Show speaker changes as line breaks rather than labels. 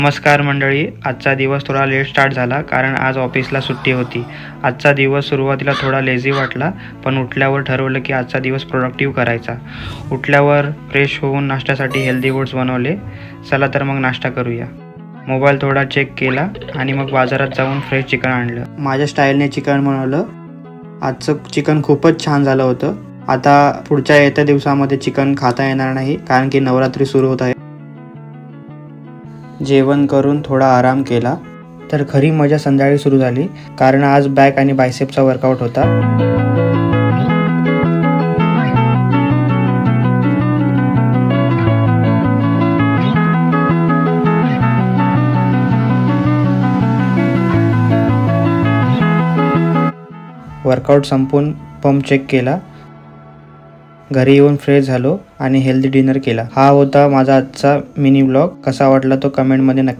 नमस्कार मंडळी, आजचा दिवस थोडा लेट स्टार्ट झाला कारण आज ऑफिसला सुट्टी होती. आजचा दिवस सुरुवातीला थोडा लेझी वाटला, पण उठल्यावर ठरवलं की आजचा दिवस प्रोडक्टिव्ह करायचा. उठल्यावर फ्रेश होऊन नाश्त्यासाठी हेल्दी ओट्स बनवले. चला तर मग नाश्ता करूया. मोबाईल थोडा चेक केला आणि मग बाजारात जाऊन फ्रेश चिकन आणलं. माझ्या स्टाईलने चिकन बनवलं. आजचं चिकन खूपच छान झालं होतं. आता पुढच्या येत्या दिवसामध्ये चिकन खाता येणार नाही कारण की नवरात्री सुरू होत आहे. जेवण करून थोडा आराम केला तर खरी मजा संध्याकाळी सुरू झाली कारण आज बॅक आणि बायसेपचा वर्कआउट होता. वर्कआउट संपून पंप चेक केला. घरी येऊन फ्रेश झालो आणि हेल्दी डिनर केला. हा होता माझा आजचा मिनी व्लॉग. कसा वाटला तो कमेंटमध्ये नक्की